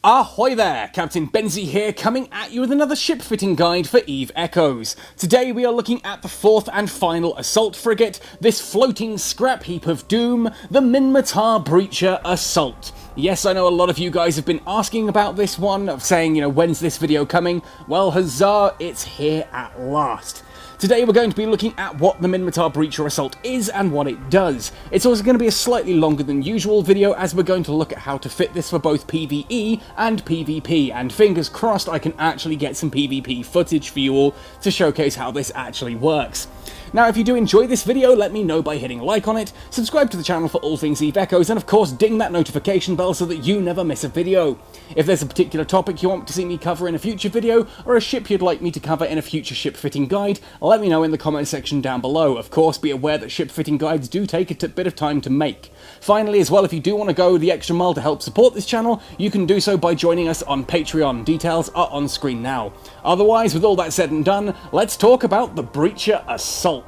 Ahoy there, Captain Benzie here, coming at you with another ship fitting guide for Eve Echoes. Today we are looking at the fourth and final assault frigate, this floating scrap heap of doom, the Minmatar Breacher Assault. Yes, I know a lot of you guys have been asking about this one, saying, when's this video coming? Well, huzzah, it's here at last. Today we're going to be looking at what the Minmatar Breacher Assault is and what it does. It's also going to be a slightly longer than usual video as we're going to look at how to fit this for both PvE and PvP, and fingers crossed I can actually get some PvP footage for you all to showcase how this actually works. Now, if you do enjoy this video, let me know by hitting like on it, subscribe to the channel for all things Eve Echoes, and of course ding that notification bell so that you never miss a video. If there's a particular topic you want to see me cover in a future video, or a ship you'd like me to cover in a future ship fitting guide, let me know in the comment section down below. Of course, be aware that ship fitting guides do take a bit of time to make. Finally, as well, if you do want to go the extra mile to help support this channel, you can do so by joining us on Patreon. Details are on screen now. Otherwise, with all that said and done, let's talk about the Breacher Assault.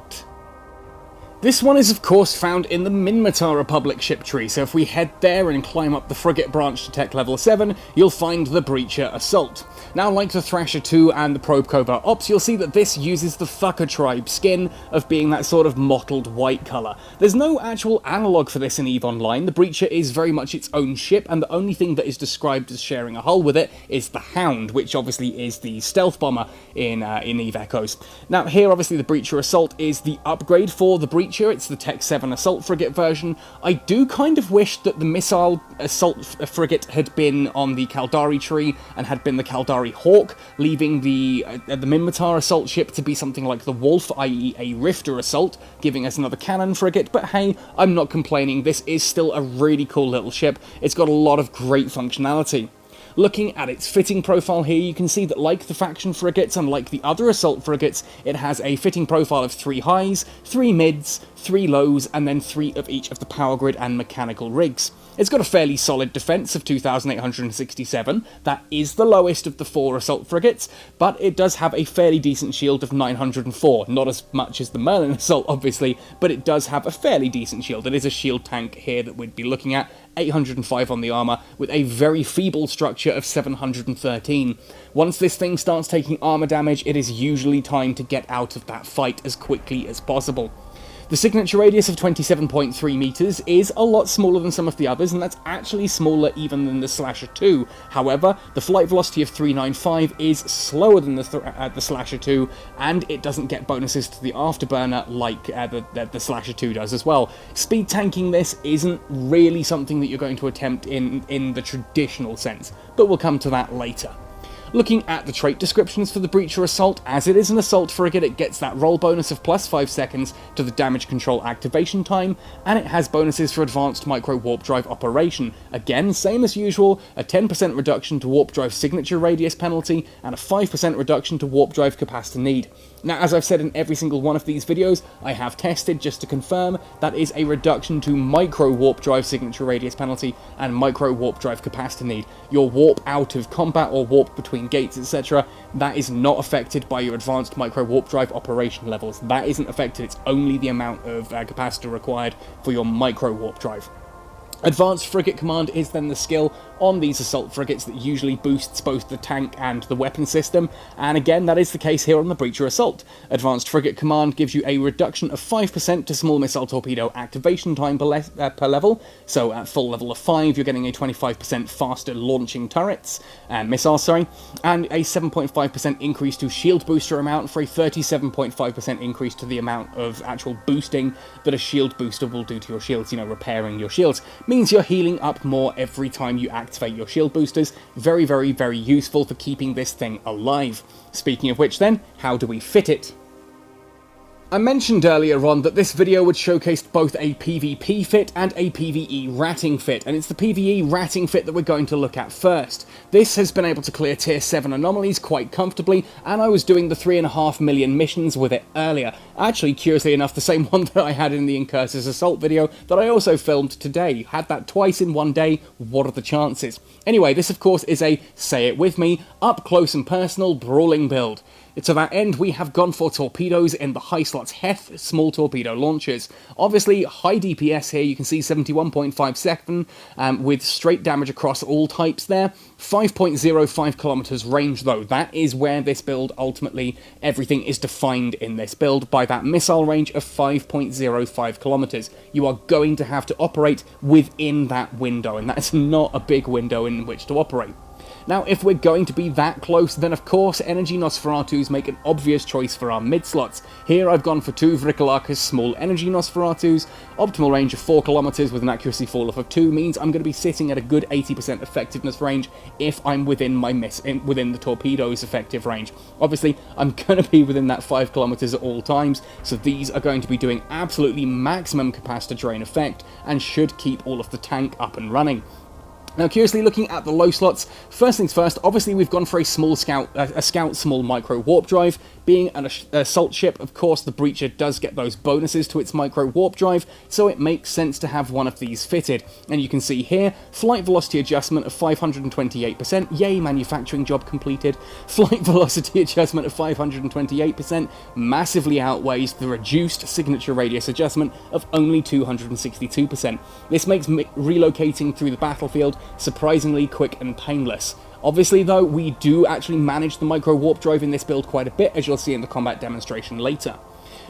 This one is of course found in the Minmatar Republic ship tree, so if we head there and climb up the frigate branch to tech level 7, you'll find the Breacher Assault. Now, like the Thrasher 2 and the Probe Covert Ops, you'll see that this uses the Fucker Tribe skin of being that sort of mottled white colour. There's no actual analogue for this in EVE Online. The Breacher is very much its own ship, and the only thing that is described as sharing a hull with it is the Hound, which obviously is the stealth bomber in EVE Echoes. Now here, obviously, the Breacher Assault is the upgrade for the Breacher. It's the Tech 7 Assault Frigate version. I do kind of wish that the Missile Assault Frigate had been on the Caldari tree and had been the Caldari Hawk, leaving the Minmatar Assault ship to be something like the Wolf, i.e. a Rifter Assault, giving us another cannon frigate, but hey, I'm not complaining. This is still a really cool little ship. It's got a lot of great functionality. Looking at its fitting profile here, you can see that like the faction frigates and like the other assault frigates, it has a fitting profile of 3 highs, 3 mids, 3 lows, and then 3 of each of the power grid and mechanical rigs. It's got a fairly solid defense of 2,867, that is the lowest of the 4 assault frigates, but it does have a fairly decent shield of 904, not as much as the Merlin Assault obviously, but it does have a fairly decent shield. It is a shield tank here that we'd be looking at, 805 on the armour, with a very feeble structure of 713. Once this thing starts taking armour damage, it is usually time to get out of that fight as quickly as possible. The signature radius of 27.3 meters is a lot smaller than some of the others, and that's actually smaller even than the Slasher 2. However, the flight velocity of 395 is slower than the Slasher 2, and it doesn't get bonuses to the afterburner like the Slasher 2 does as well. Speed tanking this isn't really something that you're going to attempt in the traditional sense, but we'll come to that later. Looking at the trait descriptions for the Breacher Assault, as it is an assault frigate, it gets that roll bonus of plus 5 seconds to the damage control activation time, and it has bonuses for advanced micro warp drive operation. Again, same as usual, a 10% reduction to warp drive signature radius penalty, and a 5% reduction to warp drive capacitor need. Now, as I've said in every single one of these videos, I have tested just to confirm, that is a reduction to micro warp drive signature radius penalty and micro warp drive capacitor need. Your warp out of combat or warp between gates, etc., that is not affected by your advanced micro warp drive operation levels. That isn't affected, it's only the amount of capacitor required for your micro warp drive. Advanced Frigate Command is then the skill on these assault frigates that usually boosts both the tank and the weapon system, and again that is the case here on the Breacher Assault. Advanced Frigate Command gives you a reduction of 5% to small missile torpedo activation time per level, so at full level of 5 you're getting a 25% faster launching turrets, missiles, and a 7.5% increase to shield booster amount for a 37.5% increase to the amount of actual boosting that a shield booster will do to your shields, repairing your shields. Means you're healing up more every time you activate your shield boosters. Very, very, very useful for keeping this thing alive. Speaking of which then, how do we fit it? I mentioned earlier on that this video would showcase both a PvP fit and a PvE ratting fit, and it's the PvE ratting fit that we're going to look at first. This has been able to clear tier 7 anomalies quite comfortably, and I was doing the 3.5 million missions with it earlier. Actually, curiously enough, the same one that I had in the Incursors Assault video that I also filmed today. Had that twice in one day, what are the chances? Anyway, this of course is a, say it with me, up close and personal brawling build. To that end, we have gone for torpedoes in the high slots Heth small torpedo launchers. Obviously, high DPS here, you can see 71.57 with straight damage across all types there. 5.05 kilometers range though, that is where this build ultimately, everything is defined in this build by that missile range of 5.05 kilometers. You are going to have to operate within that window, and that's not a big window in which to operate. Now, if we're going to be that close, then of course Energy Nosferatus make an obvious choice for our mid-slots. Here I've gone for 2 Vrikalakas small Energy Nosferatus. Optimal range of 4 kilometers with an accuracy fall-off of 2 means I'm going to be sitting at a good 80% effectiveness range if I'm within within the torpedo's effective range. Obviously, I'm going to be within that 5 kilometers at all times, so these are going to be doing absolutely maximum capacitor drain effect and should keep all of the tank up and running. Now, curiously, looking at the low slots, first things first, obviously we've gone for a scout small micro warp drive. Being an assault ship, of course, the Breacher does get those bonuses to its micro warp drive, so it makes sense to have one of these fitted. And you can see here, flight velocity adjustment of 528%, yay, manufacturing job completed. Flight velocity adjustment of 528% massively outweighs the reduced signature radius adjustment of only 262%. This makes relocating through the battlefield surprisingly quick and painless. Obviously, though, we do actually manage the micro warp drive in this build quite a bit, as you'll see in the combat demonstration later.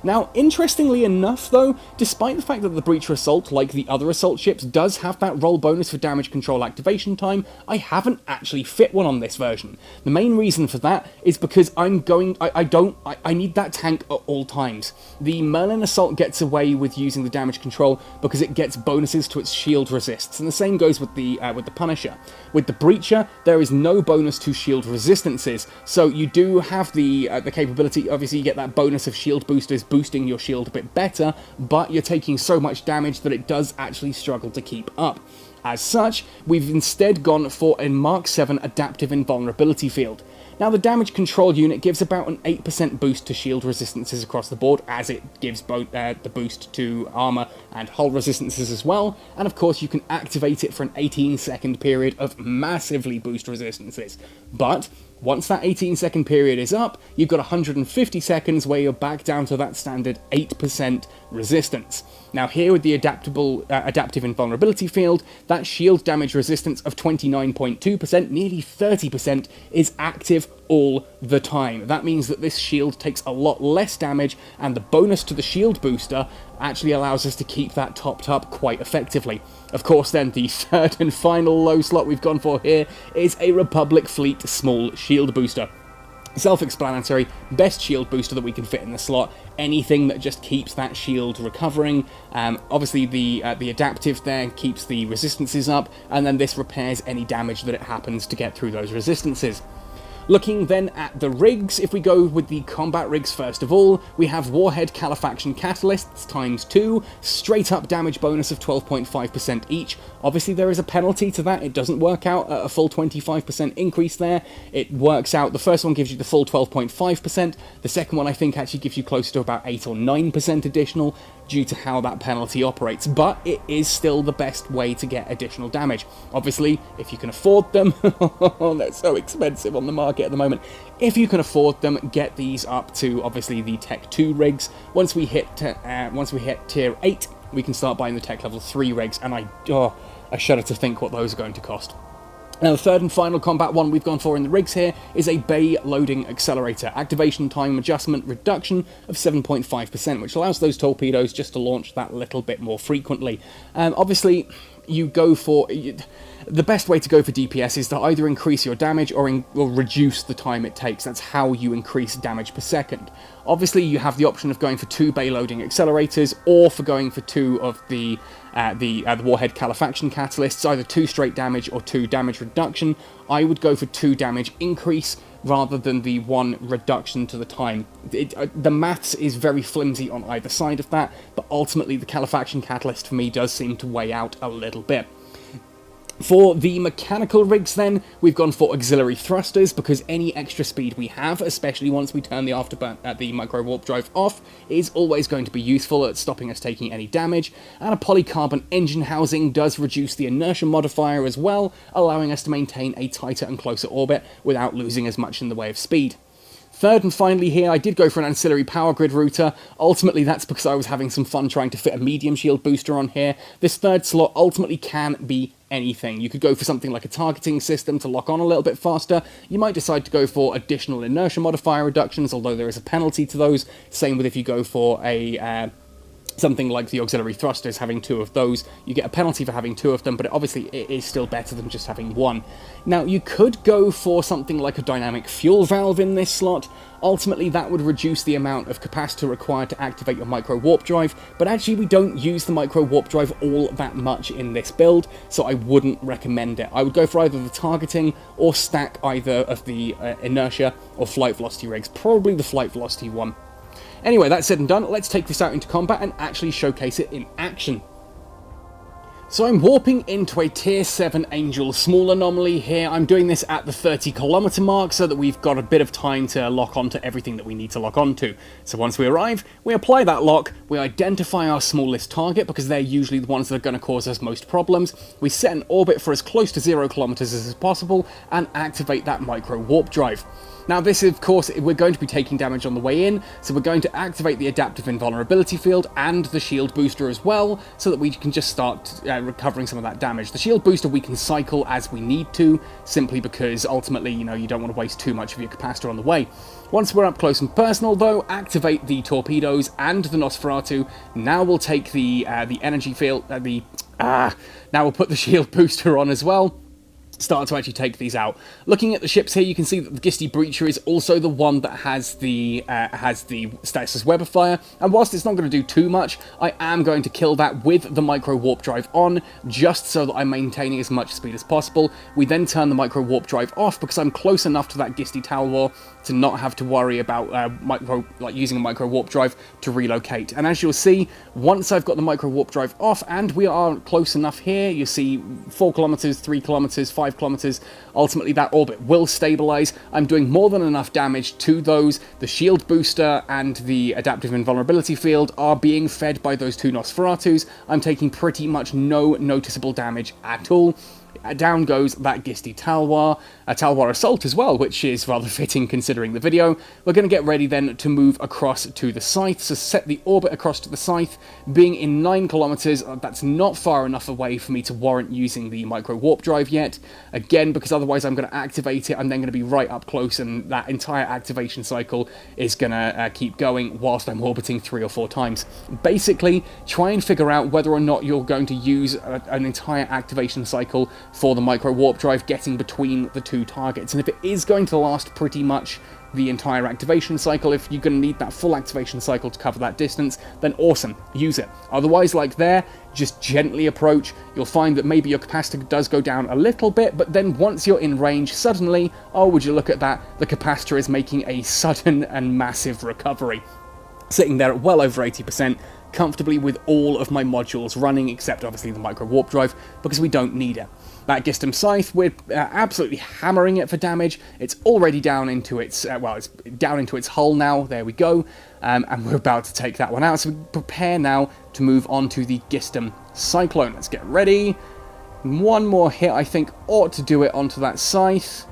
Now, interestingly enough, though, despite the fact that the Breacher Assault, like the other assault ships, does have that roll bonus for damage control activation time, I haven't actually fit one on this version. The main reason for that is because I need that tank at all times. The Merlin Assault gets away with using the damage control because it gets bonuses to its shield resists, and the same goes with the Punisher. With the Breacher, there is no bonus to shield resistances, so you do have the capability. Obviously, you get that bonus of shield boosters boosting your shield a bit better, but you're taking so much damage that it does actually struggle to keep up. As such, we've instead gone for a Mark 7 adaptive invulnerability field. Now, the damage control unit gives about an 8% boost to shield resistances across the board, as it gives both the boost to armor and hull resistances as well, and of course you can activate it for an 18-second period of massively boost resistances. But once that 18-second period is up, you've got 150 seconds where you're back down to that standard 8% resistance. Now here with the adaptive invulnerability field, that shield damage resistance of 29.2%, nearly 30%, is active all the time. That means that this shield takes a lot less damage, and the bonus to the shield booster actually allows us to keep that topped up quite effectively. Of course, then, the third and final low slot we've gone for here is a Republic Fleet small shield booster. Self-explanatory, best shield booster that we can fit in the slot, anything that just keeps that shield recovering. Obviously the adaptive there keeps the resistances up, and then this repairs any damage that it happens to get through those resistances. Looking then at the rigs, if we go with the combat rigs first of all, we have Warhead Califaction Catalysts ×2, straight up damage bonus of 12.5% each. Obviously there is a penalty to that, it doesn't work out at a full 25% increase there. It works out, the first one gives you the full 12.5%, the second one I think actually gives you close to about 8 or 9% additional, due to how that penalty operates, but it is still the best way to get additional damage. Obviously, if you can afford them, they're so expensive on the market at the moment. If you can afford them, get these up to obviously the Tech 2 rigs. Once we hit Tier 8, we can start buying the Tech Level 3 rigs, and I shudder to think what those are going to cost. Now, the third and final combat one we've gone for in the rigs here is a Bay Loading Accelerator. Activation time adjustment reduction of 7.5%, which allows those torpedoes just to launch that little bit more frequently. Obviously, you go for... The best way to go for DPS is to either increase your damage or reduce the time it takes. That's how you increase damage per second. Obviously, you have the option of going for 2 Bay Loading Accelerators, or for going for 2 of the Warhead Califaction Catalysts, either 2 straight damage or 2 damage reduction. I would go for 2 damage increase rather than the 1 reduction to the time. The maths is very flimsy on either side of that, but ultimately the Califaction Catalyst for me does seem to weigh out a little bit. For the mechanical rigs then, we've gone for auxiliary thrusters, because any extra speed we have, especially once we turn the afterburn at the micro warp drive off, is always going to be useful at stopping us taking any damage, and a polycarbon engine housing does reduce the inertia modifier as well, allowing us to maintain a tighter and closer orbit without losing as much in the way of speed. Third and finally here, I did go for an ancillary power grid router. Ultimately, that's because I was having some fun trying to fit a medium shield booster on here. This third slot ultimately can be anything. You could go for something like a targeting system to lock on a little bit faster. You might decide to go for additional inertia modifier reductions, although there is a penalty to those. Same with if you go for a something like the auxiliary thrusters, having 2 of those. You get a penalty for having 2 of them, but obviously it is still better than just having 1. Now, you could go for something like a dynamic fuel valve in this slot. Ultimately, that would reduce the amount of capacitor required to activate your micro warp drive, but actually we don't use the micro warp drive all that much in this build, so I wouldn't recommend it. I would go for either the targeting or stack either of the inertia or flight velocity rigs, probably the flight velocity one. Anyway, that said and done, let's take this out into combat and actually showcase it in action. So I'm warping into a tier 7 Angel small anomaly here. I'm doing this at the 30-kilometer mark so that we've got a bit of time to lock onto everything that we need to lock onto. So once we arrive, we apply that lock, we identify our smallest target because they're usually the ones that are going to cause us most problems. We set an orbit for as close to 0 kilometers as possible and activate that micro warp drive. Now this, of course, we're going to be taking damage on the way in, so we're going to activate the adaptive invulnerability field and the shield booster as well, so that we can just start recovering some of that damage. The shield booster we can cycle as we need to, simply because ultimately, you know, you don't want to waste too much of your capacitor on the way. Once we're up close and personal, though, activate the torpedoes and the Nosferatu. Now we'll take the energy field, now we'll put the shield booster on as well. Start to actually take these out. Looking at the ships here, you can see that the Gisty Breacher is also the one that has the Stasis Webifier, and whilst it's not going to do too much, I am going to kill that with the micro warp drive on, just so that I'm maintaining as much speed as possible. We then turn the micro warp drive off because I'm close enough to that Gisty Talwar to not have to worry about using a micro warp drive to relocate. And as you'll see, once I've got the micro warp drive off and we are close enough here, you see 4 kilometers, 3 kilometers, 5 kilometers, ultimately that orbit will stabilize. I'm doing more than enough damage to those. The shield booster and the adaptive invulnerability field are being fed by those 2 Nosferatus. I'm taking pretty much no noticeable damage at all. Down goes that Gisty Talwar, a Talwar Assault as well, which is rather fitting considering the video. We're going to get ready then to move across to the Scythe, so set the orbit across to the Scythe. Being in 9 kilometers, that's not far enough away for me to warrant using the micro warp drive yet. Again, because otherwise I'm going to activate it, I'm then going to be right up close, and that entire activation cycle is going to keep going whilst I'm orbiting 3 or 4 times. Basically, try and figure out whether or not you're going to use an entire activation cycle for the micro warp drive getting between the 2 targets, and if it is going to last pretty much the entire activation cycle, if you're going to need that full activation cycle to cover that distance, then awesome, use it. Otherwise, like there, just gently approach. You'll find that maybe your capacitor does go down a little bit, but then once you're in range, suddenly, oh, would you look at that, the capacitor is making a sudden and massive recovery. Sitting there at well over 80%, comfortably with all of my modules running, except obviously the micro warp drive, because we don't need it. That Gistum Scythe, we're absolutely hammering it for damage. It's already down into its, it's down into its hull now. There we go. And we're about to take that one out. So we prepare now to move on to the Gistum Cyclone. Let's get ready. One more hit, I think, ought to do it onto that Scythe.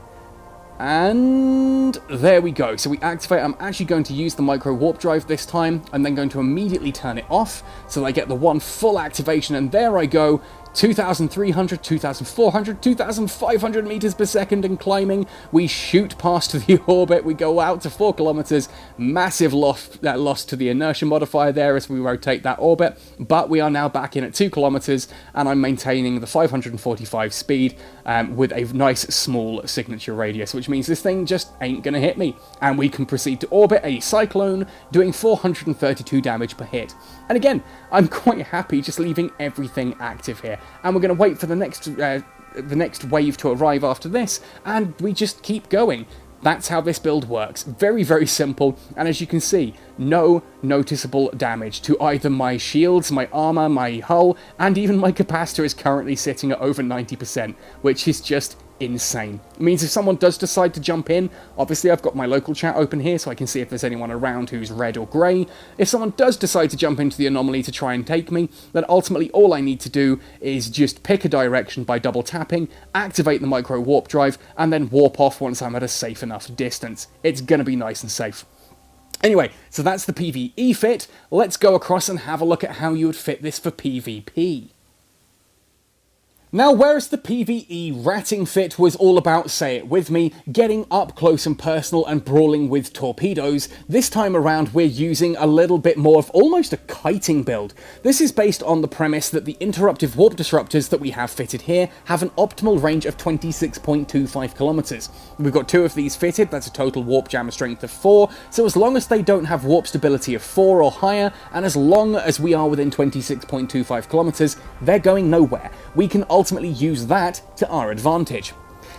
And there we go. So we activate. I'm actually going to use the micro warp drive this time. I'm then going to immediately turn it off so that I get the one full activation, and there I go. 2,300, 2,400, 2,500 meters per second and climbing. We shoot past the orbit. We go out to 4 kilometers. Massive loss to the inertia modifier there as we rotate that orbit. But we are now back in at 2 kilometers, and I'm maintaining the 545 speed with a nice small signature radius, which means this thing just ain't going to hit me. And we can proceed to orbit a Cyclone, doing 432 damage per hit. And again, I'm quite happy just leaving everything active here. And we're going to wait for the next wave to arrive after this, and we just keep going. That's how this build works. Very, very simple, and as you can see, no noticeable damage to either my shields, my armor, my hull, and even my capacitor is currently sitting at over 90%, which is just insane. It means if someone does decide to jump in, obviously I've got my local chat open here so I can see if there's anyone around who's red or grey. If someone does decide to jump into the anomaly to try and take me, then ultimately all I need to do is just pick a direction by double tapping, activate the micro warp drive, and then warp off once I'm at a safe enough distance. It's going to be nice and safe. Anyway, so that's the PvE fit. Let's go across and have a look at how you would fit this for PvP. Now, whereas the PvE ratting fit was all about, say it with me, getting up close and personal and brawling with torpedoes, this time around we're using a little bit more of almost a kiting build. This is based on the premise that the interruptive warp disruptors that we have fitted here have an optimal range of 26.25 kilometers. We've got 2 of these fitted, that's a total warp jammer strength of 4, so as long as they don't have warp stability of 4 or higher, and as long as we are within 26.25 kilometers, they're going nowhere. We can ultimately use that to our advantage.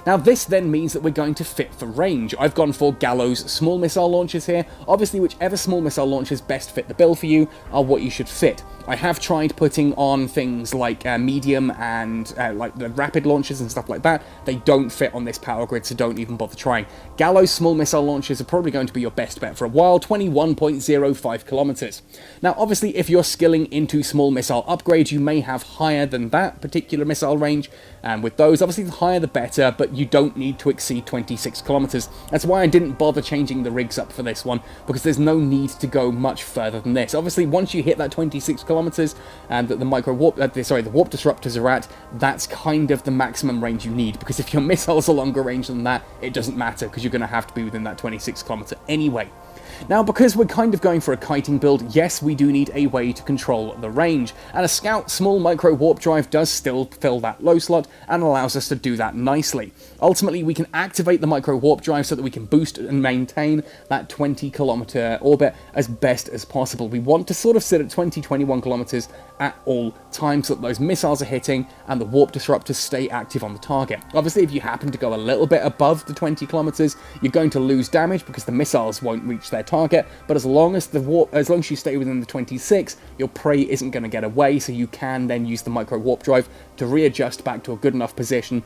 Now this then means that we're going to fit for range. I've gone for Gallows small missile launchers here. Obviously whichever small missile launchers best fit the bill for you are what you should fit. I have tried putting on things like medium and like the rapid launchers and stuff like that. They don't fit on this power grid, so don't even bother trying. Gallows small missile launchers are probably going to be your best bet for a while, 21.05 kilometers. Now obviously if you're skilling into small missile upgrades, you may have higher than that particular missile range, and with those obviously the higher the better, but you don't need to exceed 26 kilometers. That's why I didn't bother changing the rigs up for this one, because there's no need to go much further than this. Obviously once you hit that 26 kilometers and that the micro warp, the warp disruptors are at, that's kind of the maximum range you need, because if your missiles are longer range than that, it doesn't matter, because you're going to have to be within that 26 kilometer anyway. Now, because we're kind of going for a kiting build, yes, we do need a way to control the range, and a Scout small micro warp drive does still fill that low slot and allows us to do that nicely. Ultimately, we can activate the micro warp drive so that we can boost and maintain that 20 kilometer orbit as best as possible. We want to sort of sit at 20-21 kilometers at all times so that those missiles are hitting and the warp disruptors stay active on the target. Obviously, if you happen to go a little bit above the 20 kilometers, you're going to lose damage because the missiles won't reach their target, but as long as you stay within the 26, your prey isn't going to get away, so you can then use the micro warp drive to readjust back to a good enough position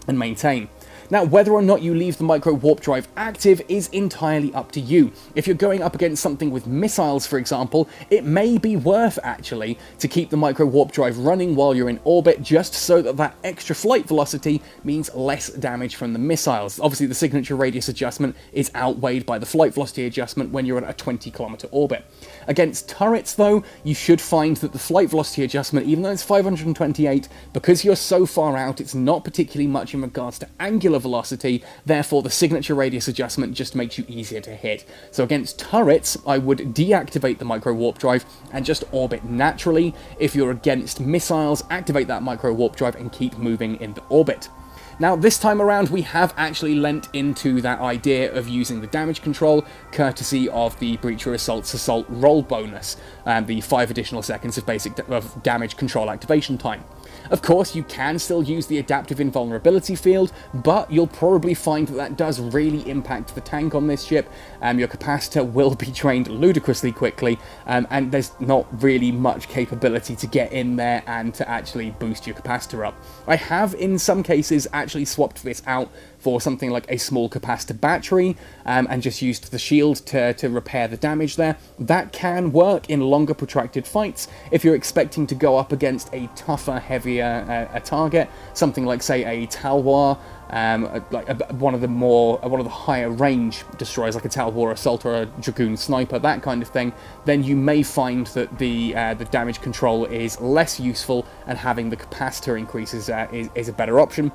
and maintain. Now, whether or not you leave the micro warp drive active is entirely up to you. If you're going up against something with missiles, for example, it may be worth, actually, to keep the micro warp drive running while you're in orbit, just so that that extra flight velocity means less damage from the missiles. Obviously, the signature radius adjustment is outweighed by the flight velocity adjustment when you're at a 20 kilometer orbit. Against turrets, though, you should find that the flight velocity adjustment, even though it's 528, because you're so far out, it's not particularly much in regards to angular velocity, therefore the signature radius adjustment just makes you easier to hit. So against turrets, I would deactivate the micro warp drive and just orbit naturally. If you're against missiles, activate that micro warp drive and keep moving in the orbit. Now, this time around, we have actually lent into that idea of using the damage control, courtesy of the Breacher Assault's Assault Roll bonus, and the 5 additional seconds of damage control activation time. Of course, you can still use the adaptive invulnerability field, but you'll probably find that that does really impact the tank on this ship. Your capacitor will be drained ludicrously quickly, and there's not really much capability to get in there and to actually boost your capacitor up. I have, in some cases, actually swapped this out for something like a small capacitor battery, and just used the shield to repair the damage there. That can work in longer protracted fights if you're expecting to go up against a tougher, heavier a target, something like, say, a Talwar, one of the higher range destroyers, like a Talwar Assault or a Dragoon Sniper, that kind of thing. Then you may find that the damage control is less useful, and having the capacitor increases is a better option.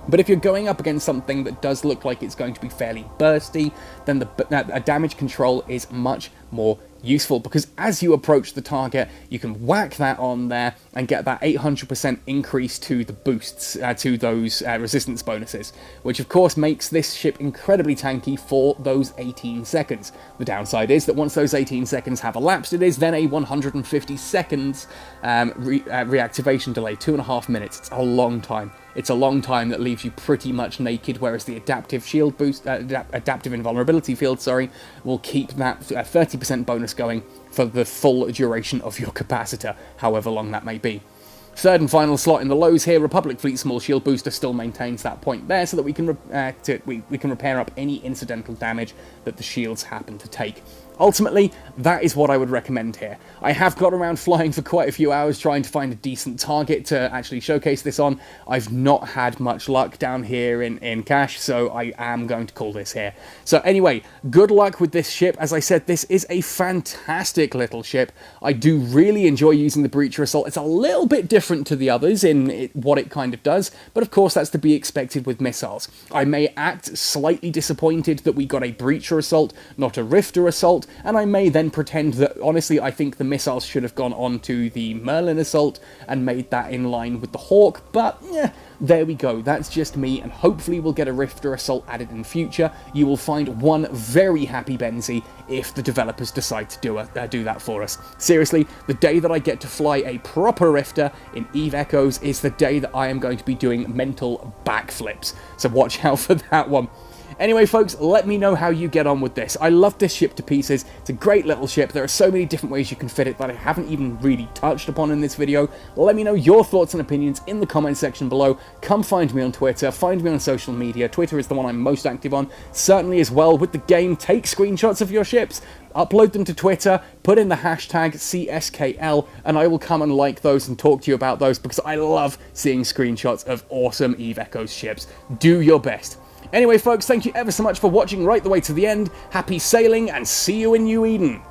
But if you're going up against something that does look like it's going to be fairly bursty, then a damage control is much more useful, because as you approach the target, you can whack that on there and get that 800% increase to the boosts, to those resistance bonuses, which of course makes this ship incredibly tanky for those 18 seconds. The downside is that once those 18 seconds have elapsed, it is then a 150 seconds reactivation delay, 2.5 minutes. It's a long time. It's a long time that leaves you pretty much naked, whereas the adaptive shield boost, adaptive invulnerability field, will keep that 30% bonus going for the full duration of your capacitor, however long that may be. Third and final slot in the lows here, Republic Fleet Small Shield Booster still maintains that point there so that we can repair up any incidental damage that the shields happen to take. Ultimately, that is what I would recommend here. I have got around flying for quite a few hours trying to find a decent target to actually showcase this on. I've not had much luck down here in Cache, so I am going to call this here. So anyway, good luck with this ship. As I said, this is a fantastic little ship. I do really enjoy using the Breacher Assault. It's a little bit different to the others in what it kind of does, but of course that's to be expected with missiles. I may act slightly disappointed that we got a Breacher Assault, not a Rifter Assault, and I may then pretend that, honestly, I think the missiles should have gone on to the Merlin Assault and made that in line with the Hawk, but there we go. That's just me, and hopefully we'll get a Rifter Assault added in future. You will find one very happy Benzie if the developers decide to do that for us. Seriously, the day that I get to fly a proper Rifter in EVE Echoes is the day that I am going to be doing mental backflips, so watch out for that one. Anyway, folks, let me know how you get on with this. I love this ship to pieces. It's a great little ship. There are so many different ways you can fit it that I haven't even really touched upon in this video. Let me know your thoughts and opinions in the comment section below. Come find me on Twitter. Find me on social media. Twitter is the one I'm most active on. Certainly as well with the game, take screenshots of your ships. Upload them to Twitter, put in the hashtag CSKL, and I will come and like those and talk to you about those because I love seeing screenshots of awesome EVE Echoes ships. Do your best. Anyway, folks, thank you ever so much for watching right the way to the end. Happy sailing, and see you in New Eden.